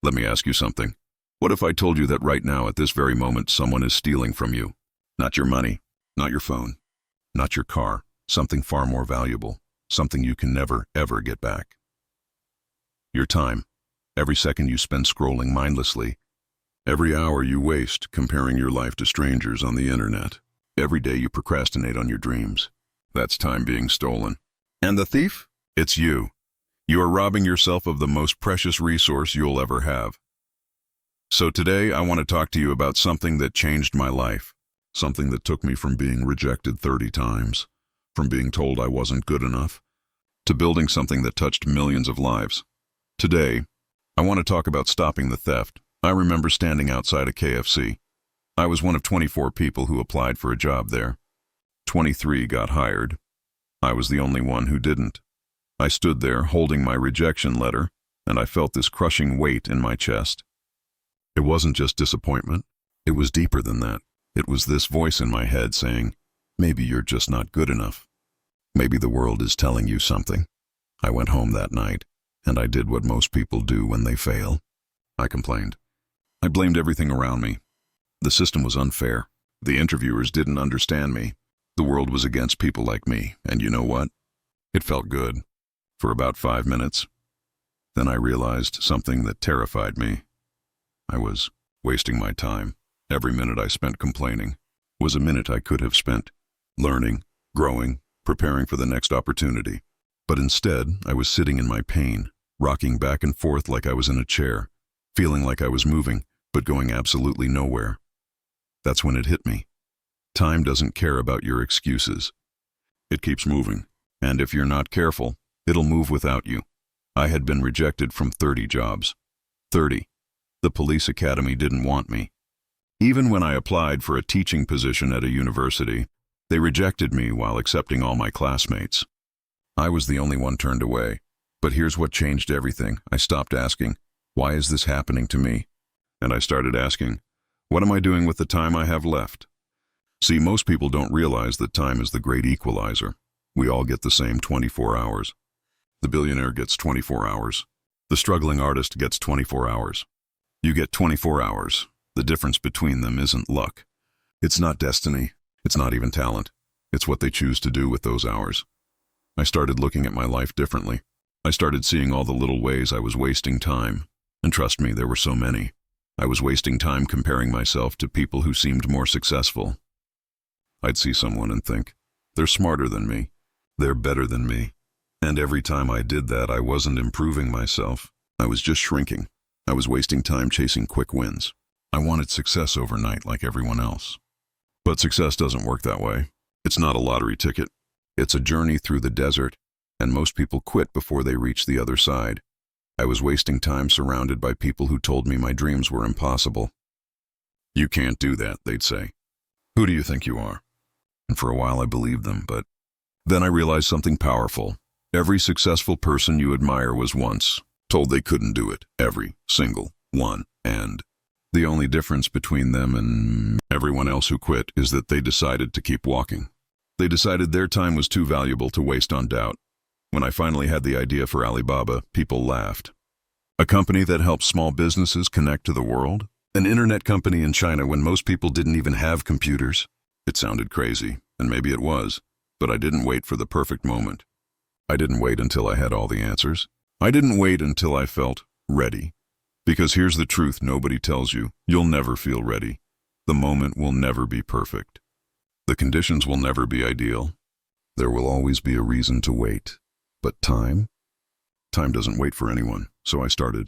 Let me ask you something. What if I told you that right now, at this very moment, someone is stealing from you? Not your money, not your phone, not your car, something far more valuable, something you can never, ever get back. Your time. Every second you spend scrolling mindlessly. Every hour you waste comparing your life to strangers on the internet. Every day you procrastinate on your dreams. That's time being stolen. And the thief? It's you. You are robbing yourself of the most precious resource you'll ever have. So today I want to talk to you about something that changed my life. Something that took me from being rejected 30 times, from being told I wasn't good enough, to building something that touched millions of lives. Today, I want to talk about stopping the theft. I remember standing outside a KFC. I was one of 24 people who applied for a job there. 23 got hired. I was the only one who didn't. I stood there holding my rejection letter, and I felt this crushing weight in my chest. It wasn't just disappointment. It was deeper than that. It was this voice in my head saying, maybe you're just not good enough. Maybe the world is telling you something. I went home that night, and I did what most people do when they fail. I complained. I blamed everything around me. The system was unfair. The interviewers didn't understand me. The world was against people like me, and you know what? It felt good. For about 5 minutes. Then I realized something that terrified me. I was wasting my time. Every minute I spent complaining was a minute I could have spent learning, growing, preparing for the next opportunity. But instead, I was sitting in my pain, rocking back and forth like I was in a chair, feeling like I was moving, but going absolutely nowhere. That's when it hit me. Time doesn't care about your excuses. It keeps moving, and if you're not careful, it'll move without you. I had been rejected from 30 jobs. 30. The police academy didn't want me. Even when I applied for a teaching position at a university, they rejected me while accepting all my classmates. I was the only one turned away. But here's what changed everything. I stopped asking, why is this happening to me? And I started asking, what am I doing with the time I have left? See, most people don't realize that time is the great equalizer. We all get the same 24 hours. The billionaire gets 24 hours. The struggling artist gets 24 hours. You get 24 hours. The difference between them isn't luck. It's not destiny. It's not even talent. It's what they choose to do with those hours. I started looking at my life differently. I started seeing all the little ways I was wasting time. And trust me, there were so many. I was wasting time comparing myself to people who seemed more successful. I'd see someone and think, they're smarter than me. They're better than me. And every time I did that, I wasn't improving myself. I was just shrinking. I was wasting time chasing quick wins. I wanted success overnight like everyone else. But success doesn't work that way. It's not a lottery ticket. It's a journey through the desert, and most people quit before they reach the other side. I was wasting time surrounded by people who told me my dreams were impossible. You can't do that, they'd say. Who do you think you are? And for a while I believed them, but then I realized something powerful. Every successful person you admire was once told they couldn't do it. Every single one. And the only difference between them and everyone else who quit is that they decided to keep walking. They decided their time was too valuable to waste on doubt. When I finally had the idea for Alibaba, people laughed. A company that helps small businesses connect to the world? An internet company in China when most people didn't even have computers? It sounded crazy, and maybe it was, but I didn't wait for the perfect moment. I didn't wait until I had all the answers. I didn't wait until I felt ready. Because here's the truth nobody tells you. You'll never feel ready. The moment will never be perfect. The conditions will never be ideal. There will always be a reason to wait. But time? Time doesn't wait for anyone, so I started.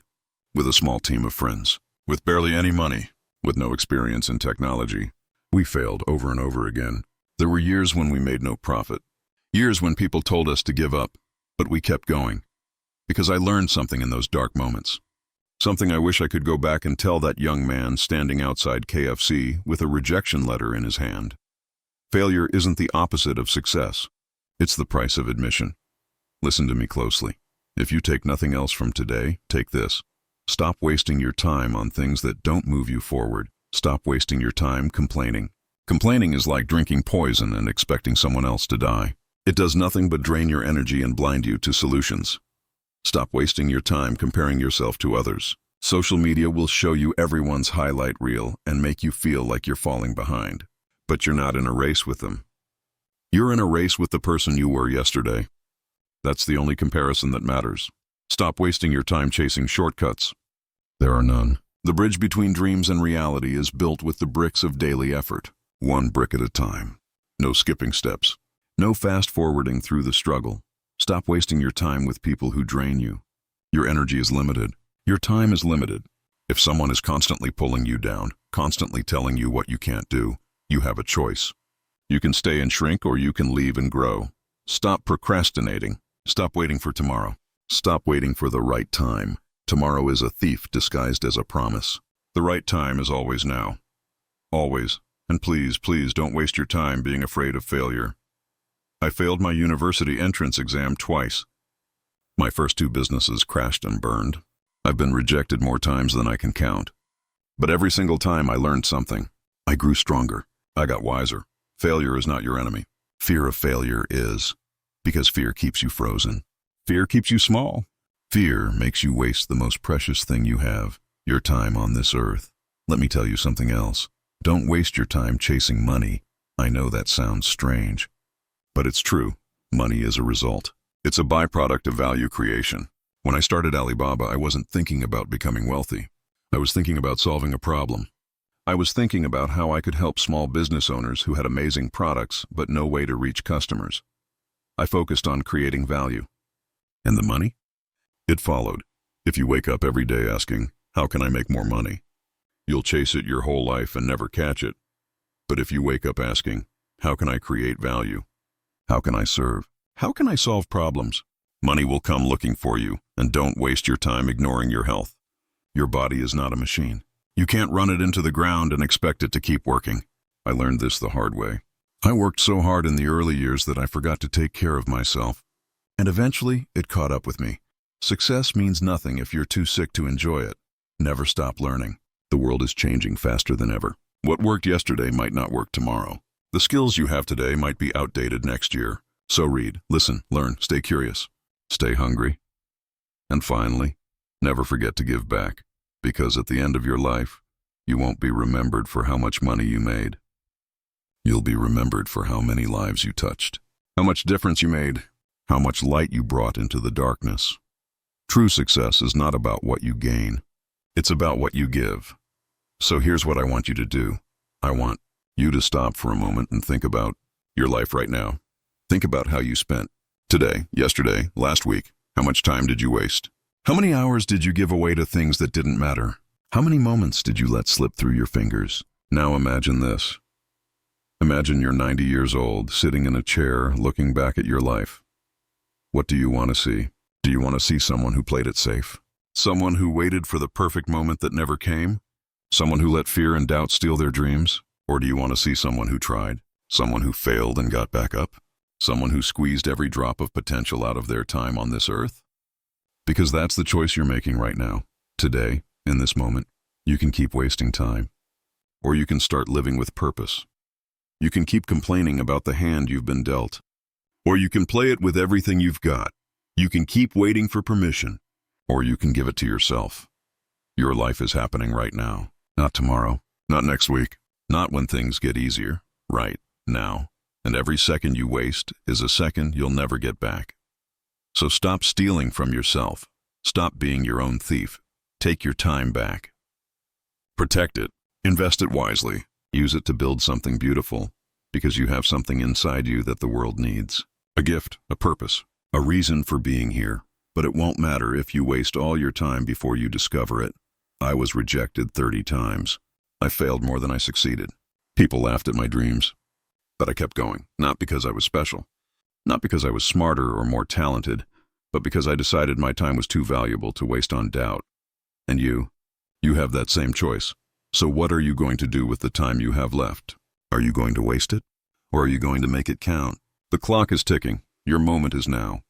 With a small team of friends. With barely any money. With no experience in technology. We failed over and over again. There were years when we made no profit. Years when people told us to give up. But we kept going. Because I learned something in those dark moments. Something I wish I could go back and tell that young man standing outside KFC with a rejection letter in his hand. Failure isn't the opposite of success. It's the price of admission. Listen to me closely. If you take nothing else from today, take this. Stop wasting your time on things that don't move you forward. Stop wasting your time complaining. Complaining is like drinking poison and expecting someone else to die. It does nothing but drain your energy and blind you to solutions. Stop wasting your time comparing yourself to others. Social media will show you everyone's highlight reel and make you feel like you're falling behind. But you're not in a race with them. You're in a race with the person you were yesterday. That's the only comparison that matters. Stop wasting your time chasing shortcuts. There are none. The bridge between dreams and reality is built with the bricks of daily effort, one brick at a time. No skipping steps. No fast-forwarding through the struggle. Stop wasting your time with people who drain you. Your energy is limited. Your time is limited. If someone is constantly pulling you down, constantly telling you what you can't do, you have a choice. You can stay and shrink, or you can leave and grow. Stop procrastinating. Stop waiting for tomorrow. Stop waiting for the right time. Tomorrow is a thief disguised as a promise. The right time is always now. Always. And please, please don't waste your time being afraid of failure. I failed my university entrance exam twice. My first 2 businesses crashed and burned. I've been rejected more times than I can count. But every single time I learned something. I grew stronger. I got wiser. Failure is not your enemy. Fear of failure is. Because fear keeps you frozen. Fear keeps you small. Fear makes you waste the most precious thing you have, your time on this earth. Let me tell you something else. Don't waste your time chasing money. I know that sounds strange, but it's true. Money is a result. It's a byproduct of value creation. When I started Alibaba, I wasn't thinking about becoming wealthy. I was thinking about solving a problem. I was thinking about how I could help small business owners who had amazing products but no way to reach customers. I focused on creating value. And the money? It followed. If you wake up every day asking, how can I make more money? You'll chase it your whole life and never catch it. But if you wake up asking, how can I create value? How can I serve? How can I solve problems? Money will come looking for you, and don't waste your time ignoring your health. Your body is not a machine. You can't run it into the ground and expect it to keep working. I learned this the hard way. I worked so hard in the early years that I forgot to take care of myself. And eventually, it caught up with me. Success means nothing if you're too sick to enjoy it. Never stop learning. The world is changing faster than ever. What worked yesterday might not work tomorrow. The skills you have today might be outdated next year. So read, listen, learn, stay curious, stay hungry. And finally, never forget to give back, because at the end of your life, you won't be remembered for how much money you made. You'll be remembered for how many lives you touched, how much difference you made, how much light you brought into the darkness. True success is not about what you gain. It's about what you give. So here's what I want you to do. I want you to stop for a moment and think about your life right now. Think about how you spent today, yesterday, last week. How much time did you waste? How many hours did you give away to things that didn't matter? How many moments did you let slip through your fingers? Now imagine this. Imagine you're 90 years old, sitting in a chair, looking back at your life. What do you want to see? Do you want to see someone who played it safe? Someone who waited for the perfect moment that never came? Someone who let fear and doubt steal their dreams? Or do you want to see someone who tried? Someone who failed and got back up? Someone who squeezed every drop of potential out of their time on this earth? Because that's the choice you're making right now. Today, in this moment, you can keep wasting time. Or you can start living with purpose. You can keep complaining about the hand you've been dealt. Or you can play it with everything you've got. You can keep waiting for permission. Or you can give it to yourself. Your life is happening right now. Not tomorrow. Not next week. Not when things get easier. Right now. And every second you waste is a second you'll never get back. So stop stealing from yourself. Stop being your own thief. Take your time back. Protect it. Invest it wisely. Use it to build something beautiful, because you have something inside you that the world needs. A gift, a purpose, a reason for being here. But it won't matter if you waste all your time before you discover it. I was rejected 30 times. I failed more than I succeeded. People laughed at my dreams. But I kept going, not because I was special, not because I was smarter or more talented, but because I decided my time was too valuable to waste on doubt. And you have that same choice. So what are you going to do with the time you have left? Are you going to waste it? Or are you going to make it count? The clock is ticking. Your moment is now.